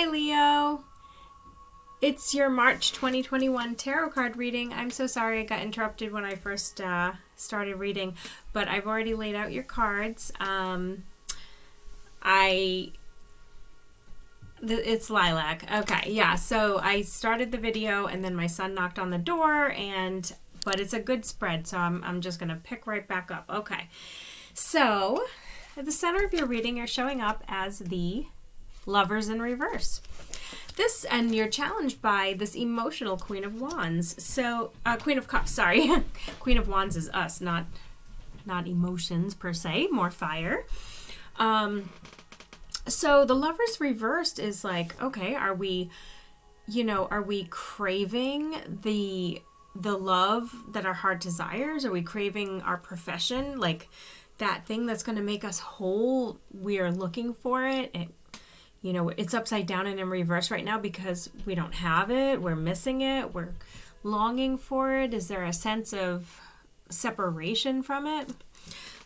Hi, Leo. It's your March 2021 tarot card reading. I'm so sorry I got interrupted when I first started reading, but I've already laid out your cards. It's lilac. Okay, yeah, so I started the video and then my son knocked on the door, but it's a good spread, so I'm just going to pick right back up. Okay, so at the center of your reading, you're showing up as the Lovers in reverse. And you're challenged by this emotional Queen of Wands. So, Queen of Cups, sorry. Queen of Wands is us, not emotions per se, more fire. So the Lovers reversed is like, okay, are we craving the love that our heart desires? Are we craving our profession? Like that thing that's going to make us whole? We are looking for it. It's upside down and in reverse right now because we don't have it. We're missing it. We're longing for it. Is there a sense of separation from it?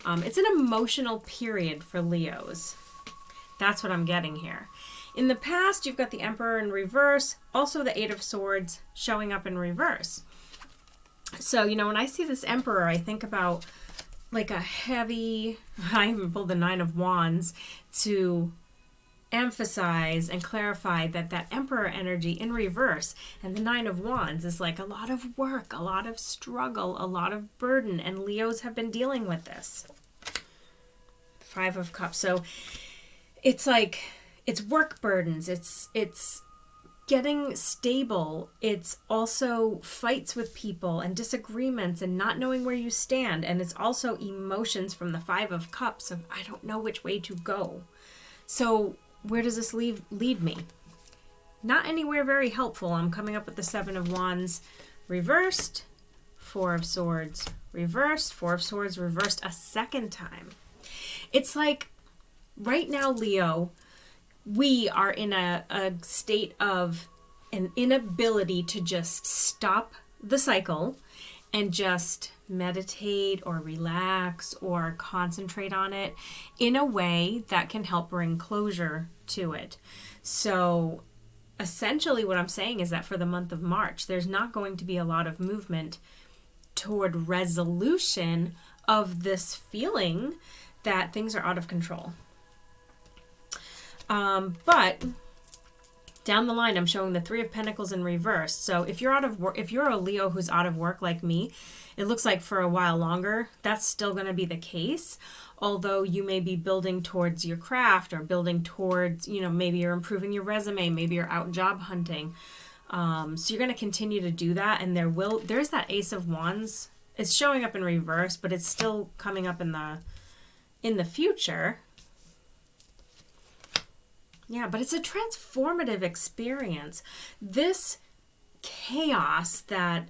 It's an emotional period for Leos. That's what I'm getting here. In the past, you've got the Emperor in reverse, also the Eight of Swords showing up in reverse. So, when I see this Emperor, I think about like a heavy, I even pulled the Nine of Wands to emphasize and clarify that Emperor energy in reverse and the Nine of Wands is like a lot of work, a lot of struggle, a lot of burden, and Leos have been dealing with this. Five of Cups. So it's like it's work burdens, it's getting stable, it's also fights with people and disagreements and not knowing where you stand, and it's also emotions from the Five of Cups of I don't know which way to go. So where does this lead me? Not anywhere very helpful. I'm coming up with the Seven of Wands reversed, Four of Swords reversed, Four of Swords reversed a second time. It's like right now, Leo, we are in a state of an inability to just stop the cycle and just meditate or relax or concentrate on it in a way that can help bring closure to it. So essentially what I'm saying is that for the month of March, there's not going to be a lot of movement toward resolution of this feeling that things are out of control. But down the line, I'm showing the Three of Pentacles in reverse. So if you're out of work, if you're a Leo who's out of work like me, it looks like for a while longer, that's still going to be the case. Although you may be building towards your craft or building towards, maybe you're improving your resume, maybe you're out job hunting. So you're going to continue to do that. And there's that Ace of Wands. It's showing up in reverse, but it's still coming up in the future. Yeah, but it's a transformative experience. This chaos that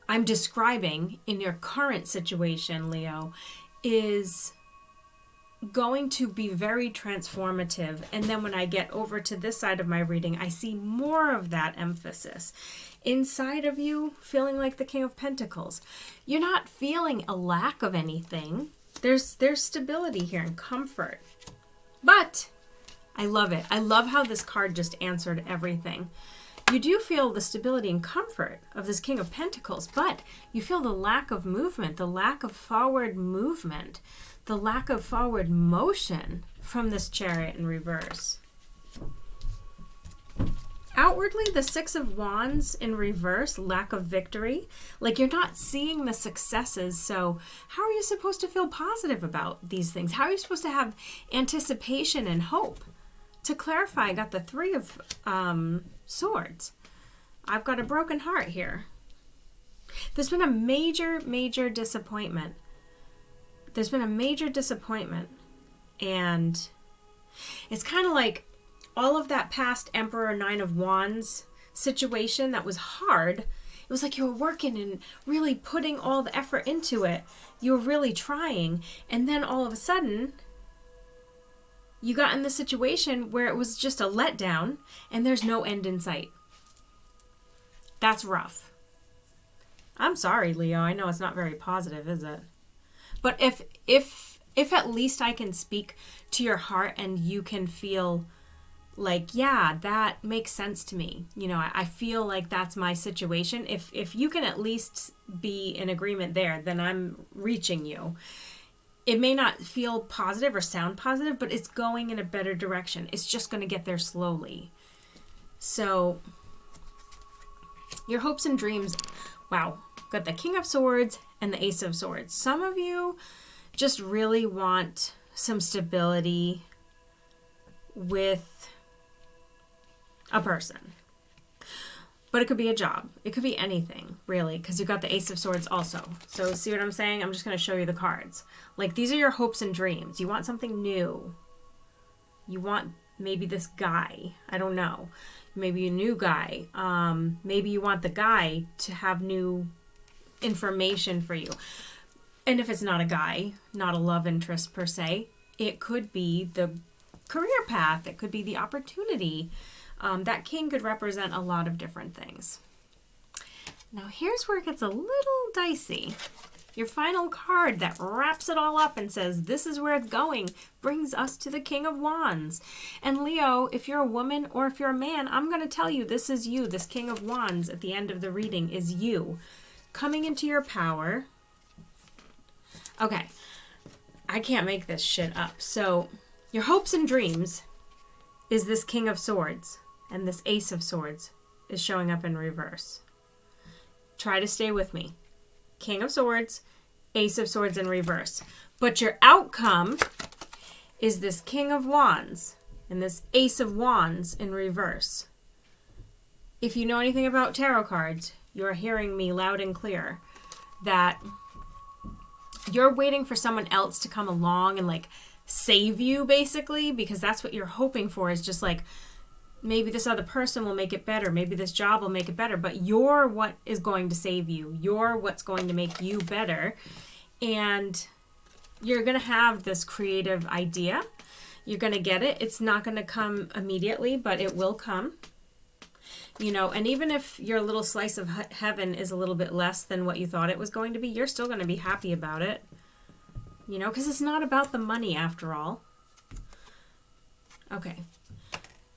I'm describing in your current situation, Leo, is going to be very transformative. And then when I get over to this side of my reading, I see more of that emphasis. Inside of you, feeling like the King of Pentacles. You're not feeling a lack of anything. There's stability here and comfort. But I love it. I love how this card just answered everything. You do feel the stability and comfort of this King of Pentacles, but you feel the lack of movement, the lack of forward movement, the lack of forward motion from this Chariot in reverse. Outwardly, the Six of Wands in reverse, lack of victory. Like you're not seeing the successes, so how are you supposed to feel positive about these things? How are you supposed to have anticipation and hope? To clarify, I got the Three of Swords. I've got a broken heart here. There's been a major, major disappointment. There's been a major disappointment. And it's kind of like all of that past Emperor Nine of Wands situation that was hard. It was like you were working and really putting all the effort into it. You were really trying. And then all of a sudden, you got in the situation where it was just a letdown and there's no end in sight. That's rough. I'm sorry, Leo. I know it's not very positive, is it? But if at least I can speak to your heart and you can feel like, yeah, that makes sense to me. You know, I feel like that's my situation. If you can at least be in agreement there, then I'm reaching you. It may not feel positive or sound positive, but it's going in a better direction. It's just going to get there slowly. So your hopes and dreams, wow, got the King of Swords and the Ace of Swords. Some of you just really want some stability with a person. But it could be a job. It could be anything, really, because you've got the Ace of Swords also. So see what I'm saying? I'm just going to show you the cards. Like, these are your hopes and dreams. You want something new. You want maybe this guy. I don't know. Maybe a new guy. Maybe you want the guy to have new information for you. And if it's not a guy, not a love interest per se, it could be the career path. It could be the opportunity. That king could represent a lot of different things. Now here's where it gets a little dicey. Your final card that wraps it all up and says, this is where it's going, brings us to the King of Wands. And Leo, if you're a woman or if you're a man, I'm going to tell you this is you. This King of Wands at the end of the reading is you. Coming into your power. Okay, I can't make this shit up. So your hopes and dreams is this King of Swords. And this Ace of Swords is showing up in reverse. Try to stay with me. King of Swords, Ace of Swords in reverse. But your outcome is this King of Wands and this Ace of Wands in reverse. If you know anything about tarot cards, you're hearing me loud and clear that you're waiting for someone else to come along and like save you, basically, because that's what you're hoping for, is just like, maybe this other person will make it better. Maybe this job will make it better. But you're what is going to save you. You're what's going to make you better. And you're going to have this creative idea. You're going to get it. It's not going to come immediately, but it will come. You know, and even if your little slice of heaven is a little bit less than what you thought it was going to be, you're still going to be happy about it. You know, because it's not about the money after all. Okay.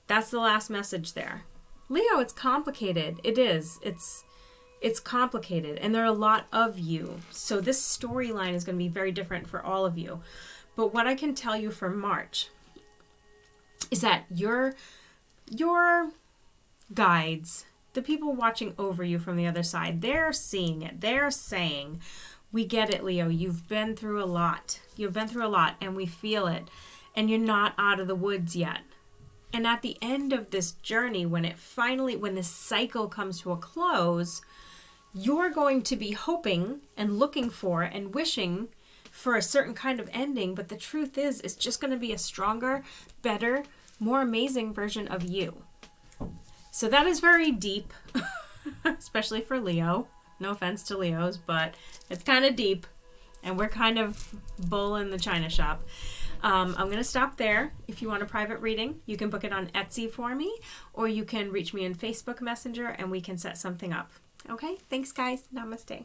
That's the last message there. Leo, it's complicated. It is. It's complicated. And there are a lot of you. So this storyline is going to be very different for all of you. But what I can tell you for March is that your guides, the people watching over you from the other side, they're seeing it. They're saying, we get it, Leo. You've been through a lot. You've been through a lot, and we feel it. And you're not out of the woods yet. And at the end of this journey, when this cycle comes to a close, you're going to be hoping and looking for and wishing for a certain kind of ending. But the truth is, it's just going to be a stronger, better, more amazing version of you. So that is very deep, especially for Leo. No offense to Leos, but it's kind of deep. And we're kind of bull in the china shop. I'm going to stop there. If you want a private reading, you can book it on Etsy for me, or you can reach me in Facebook Messenger and we can set something up. Okay? Thanks, guys. Namaste.